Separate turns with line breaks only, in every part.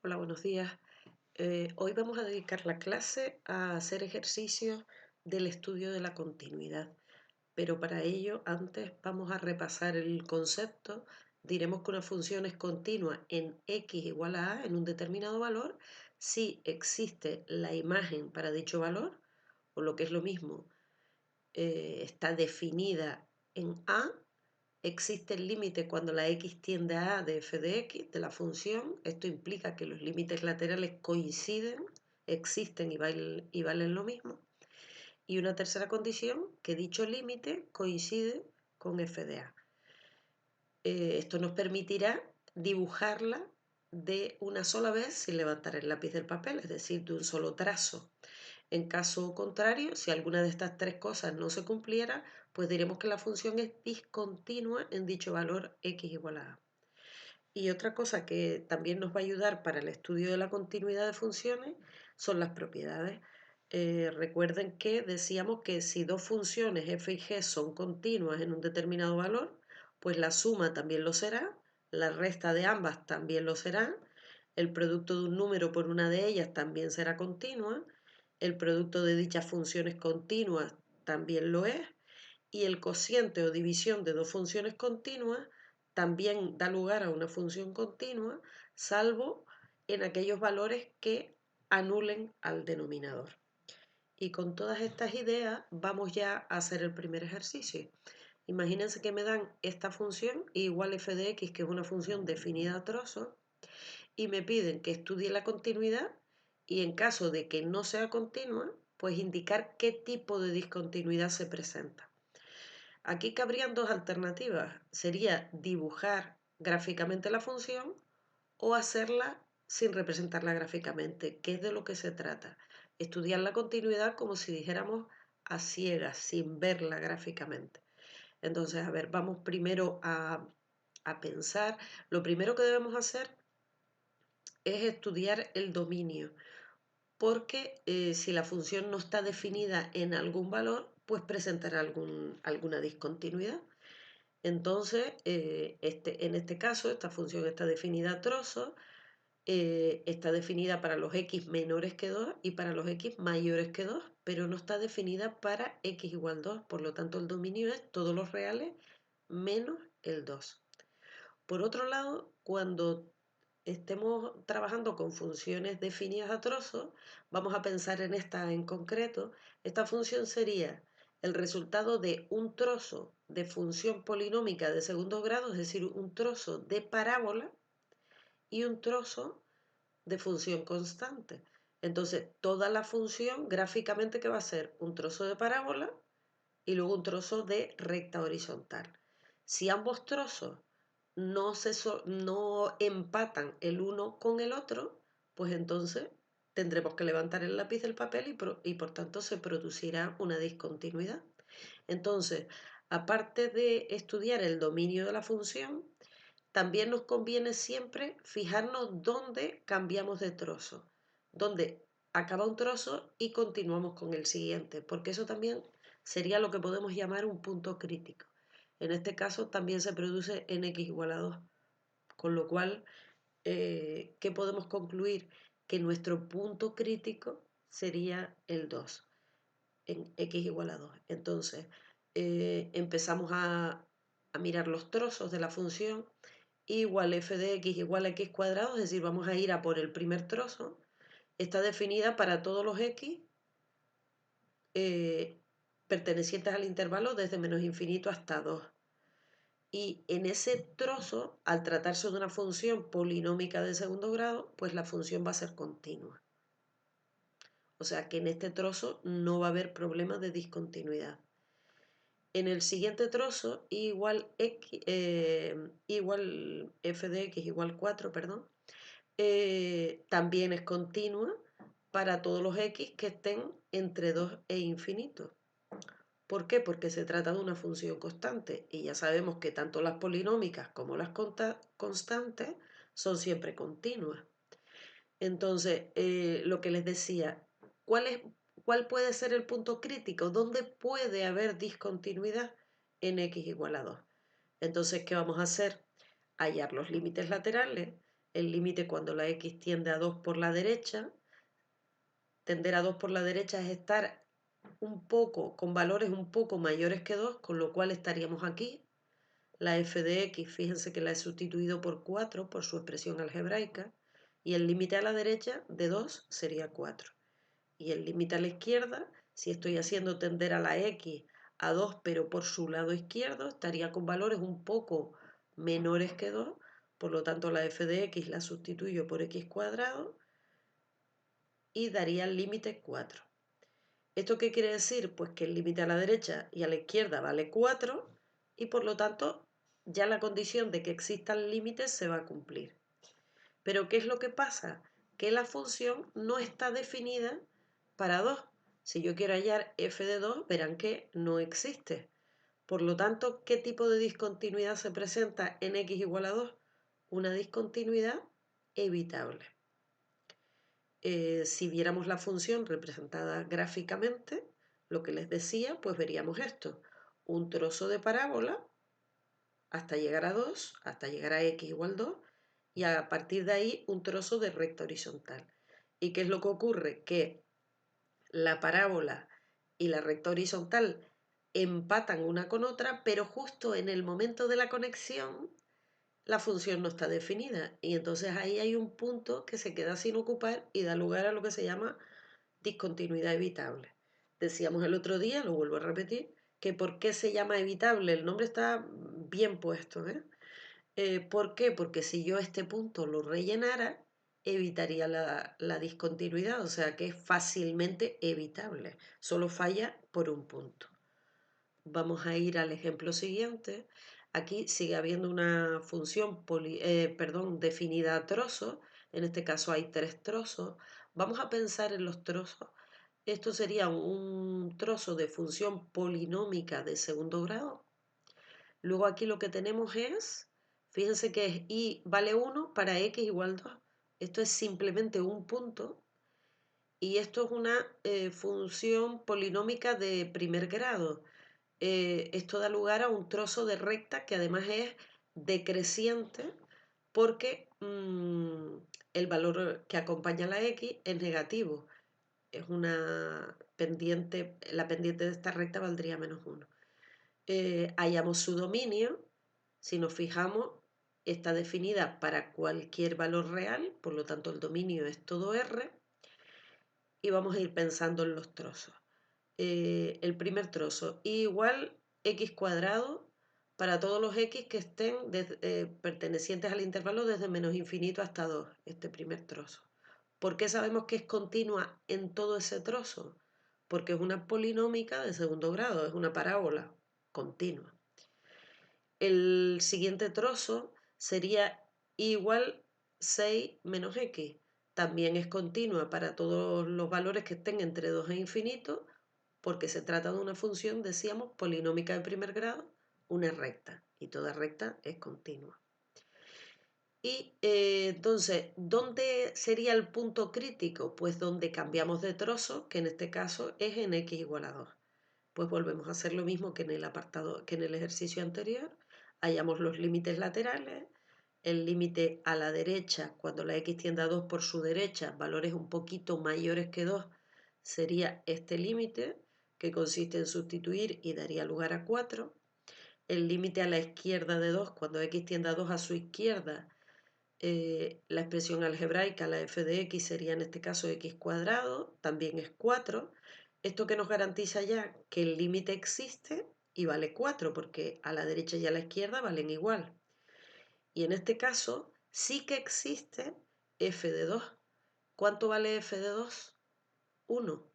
Hola, buenos días. Hoy vamos a dedicar la clase a hacer ejercicios del estudio de la continuidad, pero para ello antes vamos a repasar el concepto. Diremos que una función es continua en x igual a en un determinado valor si existe la imagen para dicho valor, o lo que es lo mismo, está definida en a. Existe el límite cuando la x tiende a de f de x de la función. Esto implica que los límites laterales coinciden, existen y valen lo mismo. Y una tercera condición, que dicho límite coincide con f de a. Esto nos permitirá dibujarla de una sola vez sin levantar el lápiz del papel, es decir, de un solo trazo. En caso contrario, si alguna de estas tres cosas no se cumpliera, pues diremos que la función es discontinua en dicho valor x igual a. Y otra cosa que también nos va a ayudar para el estudio de la continuidad de funciones son las propiedades. Recuerden que decíamos que si dos funciones f y g son continuas en un determinado valor, pues la suma también lo será, la resta de ambas también lo será, el producto de un número por una de ellas también será continua, el producto de dichas funciones continuas también lo es, y el cociente o división de dos funciones continuas también da lugar a una función continua, salvo en aquellos valores que anulen al denominador. Y con todas estas ideas vamos ya a hacer el primer ejercicio. Imagínense que me dan esta función igual f de x, que es una función definida a trozos, y me piden que estudie la continuidad y en caso de que no sea continua, pues indicar qué tipo de discontinuidad se presenta. Aquí cabrían dos alternativas. Sería dibujar gráficamente la función o hacerla sin representarla gráficamente, que es de lo que se trata. Estudiar la continuidad como si dijéramos a ciegas, sin verla gráficamente. Entonces, a ver, vamos primero a pensar. Lo primero que debemos hacer es estudiar el dominio, porque si la función no está definida en algún valor, pues presentará alguna discontinuidad. Entonces, en este caso, esta función está definida a trozos, está definida para los x menores que 2 y para los x mayores que 2, pero no está definida para x igual 2. Por lo tanto, el dominio es todos los reales menos el 2. Por otro lado, cuando estemos trabajando con funciones definidas a trozos, vamos a pensar en esta en concreto. Esta función sería el resultado de un trozo de función polinómica de segundo grado, es decir, un trozo de parábola y un trozo de función constante. Entonces, toda la función gráficamente, que va a ser un trozo de parábola y luego un trozo de recta horizontal. Si ambos trozos no empatan el uno con el otro, pues entonces tendremos que levantar el lápiz del papel y por tanto se producirá una discontinuidad. Entonces, aparte de estudiar el dominio de la función, también nos conviene siempre fijarnos dónde cambiamos de trozo, dónde acaba un trozo y continuamos con el siguiente, porque eso también sería lo que podemos llamar un punto crítico. En este caso también se produce en x igual a 2, con lo cual, ¿qué podemos concluir? Que nuestro punto crítico sería el 2 en x igual a 2. Entonces, empezamos a mirar los trozos de la función igual f de x igual a x cuadrado, es decir, vamos a ir a por el primer trozo. Está definida para todos los x eh, pertenecientes al intervalo desde menos infinito hasta 2. Y en ese trozo, al tratarse de una función polinómica de segundo grado, pues la función va a ser continua. O sea que en este trozo no va a haber problema de discontinuidad. En el siguiente trozo, igual f de x igual 4, perdón, también es continua para todos los x que estén entre 2 e infinito. ¿Por qué? Porque se trata de una función constante y ya sabemos que tanto las polinómicas como las constantes son siempre continuas. Entonces, lo que les decía, ¿cuál puede ser el punto crítico? ¿Dónde puede haber discontinuidad? En x igual a 2. Entonces, ¿qué vamos a hacer? Hallar los límites laterales, el límite cuando la x tiende a 2 por la derecha. Tender a 2 por la derecha es estar un poco, con valores un poco mayores que 2, con lo cual estaríamos aquí. La f de x, fíjense que la he sustituido por 4 por su expresión algebraica, y el límite a la derecha de 2 sería 4. Y el límite a la izquierda, si estoy haciendo tender a la x a 2 pero por su lado izquierdo, estaría con valores un poco menores que 2, por lo tanto la f de x la sustituyo por x cuadrado y daría el límite 4. ¿Esto qué quiere decir? Pues que el límite a la derecha y a la izquierda vale 4 y por lo tanto ya la condición de que existan límites se va a cumplir. Pero ¿qué es lo que pasa? Que la función no está definida para 2. Si yo quiero hallar f de 2, verán que no existe. Por lo tanto, ¿qué tipo de discontinuidad se presenta en x igual a 2? Una discontinuidad evitable. Si viéramos la función representada gráficamente, lo que les decía, pues veríamos esto. Un trozo de parábola hasta llegar a 2, hasta llegar a x igual 2, y a partir de ahí un trozo de recta horizontal. ¿Y qué es lo que ocurre? Que la parábola y la recta horizontal empatan una con otra, pero justo en el momento de la conexión la función no está definida y entonces ahí hay un punto que se queda sin ocupar y da lugar a lo que se llama discontinuidad evitable. Decíamos el otro día, lo vuelvo a repetir, que ¿por qué se llama evitable? El nombre está bien puesto, ¿eh? ¿Por qué? Porque si yo este punto lo rellenara, evitaría la discontinuidad, o sea que es fácilmente evitable, solo falla por un punto. Vamos a ir al ejemplo siguiente. Aquí sigue habiendo una función definida a trozos. En este caso hay 3 trozos. Vamos a pensar en los trozos. Esto sería un trozo de función polinómica de segundo grado. Luego aquí lo que tenemos es, fíjense que es y vale 1 para x igual 2. Esto es simplemente un punto y esto es una función polinómica de primer grado. Esto da lugar a un trozo de recta que además es decreciente porque el valor que acompaña a la x es negativo. Es una pendiente, la pendiente de esta recta valdría -1. Hallamos su dominio. Si nos fijamos, está definida para cualquier valor real, por lo tanto el dominio es todo R. Y vamos a ir pensando en los trozos. El primer trozo, y igual x cuadrado para todos los x que estén pertenecientes al intervalo desde -infinito hasta 2, este primer trozo. ¿Por qué sabemos que es continua en todo ese trozo? Porque es una polinómica de segundo grado, es una parábola continua. El siguiente trozo sería igual 6 menos x. También es continua para todos los valores que estén entre 2 e infinito, porque se trata de una función, decíamos, polinómica de primer grado, una recta, y toda recta es continua. Y entonces, ¿dónde sería el punto crítico? Pues donde cambiamos de trozo, que en este caso es en x igual a 2. Pues volvemos a hacer lo mismo que en el apartado, que en el ejercicio anterior. Hallamos los límites laterales, el límite a la derecha, cuando la x tiende a 2 por su derecha, valores un poquito mayores que 2, sería este límite, que consiste en sustituir y daría lugar a 4. El límite a la izquierda de 2, cuando x tiende a 2 a su izquierda, la expresión algebraica, la f de x, sería en este caso x cuadrado, también es 4. Esto que nos garantiza ya que el límite existe y vale 4, porque a la derecha y a la izquierda valen igual. Y en este caso sí que existe f de 2. ¿Cuánto vale f de 2? 1.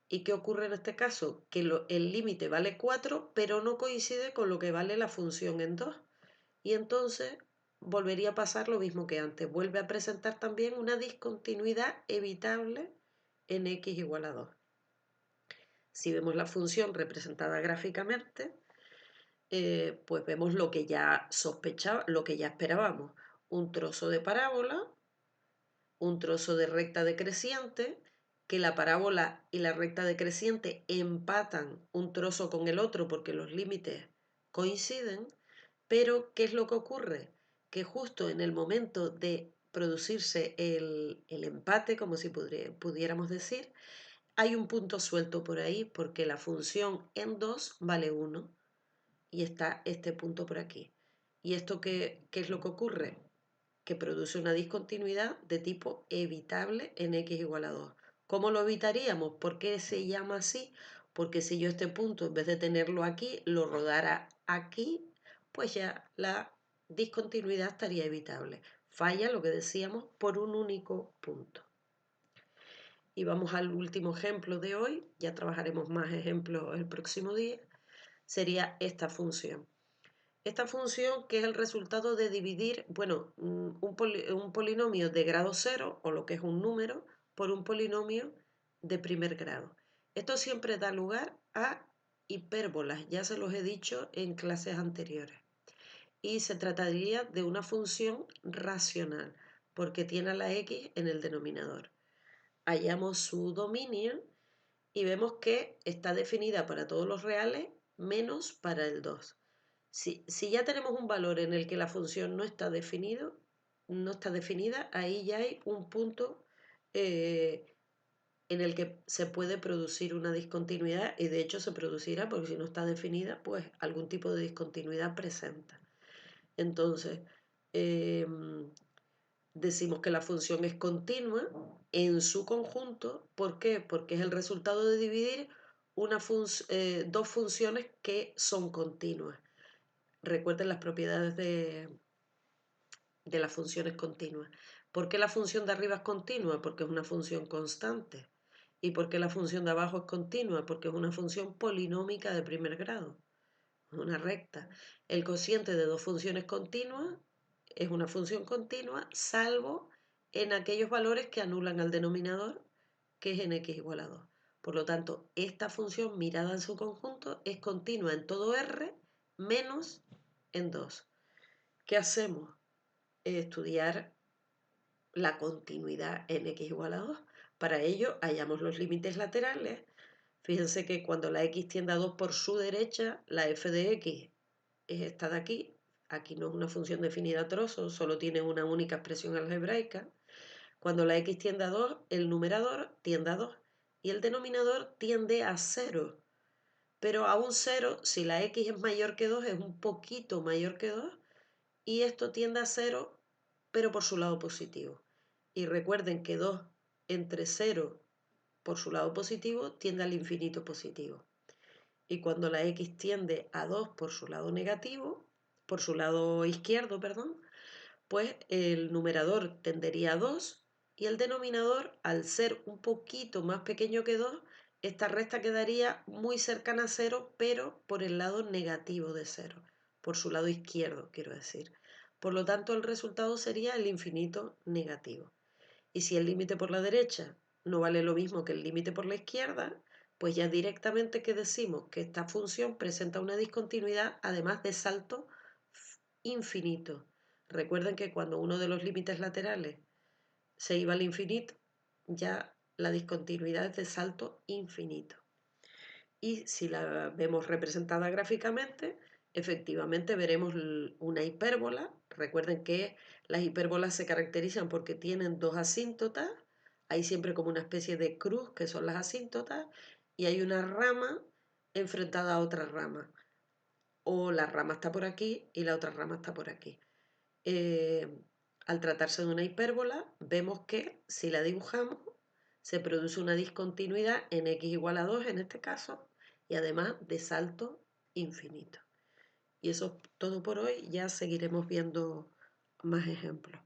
¿Y qué ocurre en este caso? Que el límite vale 4, pero no coincide con lo que vale la función en 2. Y entonces volvería a pasar lo mismo que antes. Vuelve a presentar también una discontinuidad evitable en x igual a 2. Si vemos la función representada gráficamente, pues vemos lo que ya sospechaba, lo que ya esperábamos. Un trozo de parábola, un trozo de recta decreciente, que la parábola y la recta decreciente empatan un trozo con el otro porque los límites coinciden, pero ¿qué es lo que ocurre? que justo en el momento de producirse el empate, como si pudiéramos decir, hay un punto suelto por ahí porque la función en 2 vale 1 y está este punto por aquí. ¿Y esto qué es lo que ocurre? Que produce una discontinuidad de tipo evitable en x igual a 2. ¿Cómo lo evitaríamos? ¿Por qué se llama así? Porque si yo este punto, en vez de tenerlo aquí, lo rodara aquí, pues ya la discontinuidad estaría evitable. Falla, lo que decíamos, por un único punto. Y vamos al último ejemplo de hoy, ya trabajaremos más ejemplos el próximo día, sería esta función. Esta función que es el resultado de dividir, bueno, un polinomio de grado cero, o lo que es un número, por un polinomio de primer grado. Esto siempre da lugar a hipérbolas, ya se los he dicho en clases anteriores. Y se trataría de una función racional, porque tiene a la x en el denominador. Hallamos su dominio y vemos que está definida para todos los reales menos para el 2. Si ya tenemos un valor en el que la función no está definida, ahí ya hay un punto en el que se puede producir una discontinuidad y de hecho se producirá porque si no está definida, pues algún tipo de discontinuidad presenta. Entonces, decimos que la función es continua en su conjunto. ¿Por qué? Porque es el resultado de dividir dos funciones que son continuas. Recuerden las propiedades de las funciones continuas. ¿Por qué la función de arriba es continua? Porque es una función constante. ¿Y por qué la función de abajo es continua? Porque es una función polinómica de primer grado, una recta. El cociente de dos funciones continuas es una función continua, salvo en aquellos valores que anulan al denominador, que es en x igual a 2. Por lo tanto, esta función mirada en su conjunto es continua en todo R menos en 2. ¿Qué hacemos? Estudiar la continuidad en x igual a 2. Para ello, hallamos los límites laterales. Fíjense que cuando la x tiende a 2 por su derecha, la f de x es esta de aquí. Aquí no es una función definida a trozos, solo tiene una única expresión algebraica. Cuando la x tiende a 2, el numerador tiende a 2 y el denominador tiende a 0. Pero a un 0, si la x es mayor que 2, es un poquito mayor que 2 y esto tiende a 0, pero por su lado positivo. Y recuerden que 2 entre 0 por su lado positivo tiende al infinito positivo. Y cuando la x tiende a 2 por su lado negativo, por su lado izquierdo, perdón, pues el numerador tendería a 2 y el denominador, al ser un poquito más pequeño que 2, esta recta quedaría muy cercana a 0, pero por el lado negativo de 0, por su lado izquierdo, quiero decir. Por lo tanto, el resultado sería el infinito negativo. Y si el límite por la derecha no vale lo mismo que el límite por la izquierda, pues ya directamente que decimos que esta función presenta una discontinuidad además de salto infinito. Recuerden que cuando uno de los límites laterales se iba al infinito, ya la discontinuidad es de salto infinito. Y si la vemos representada gráficamente, efectivamente veremos una hipérbola. Recuerden que las hipérbolas se caracterizan porque tienen dos asíntotas. Hay siempre como una especie de cruz, que son las asíntotas, y hay una rama enfrentada a otra rama. O la rama está por aquí y la otra rama está por aquí. Eh, Al tratarse de una hipérbola, vemos que si la dibujamos, se produce una discontinuidad en x igual a 2 en este caso, y además de salto infinito. Y eso es todo por hoy, ya seguiremos viendo más ejemplos.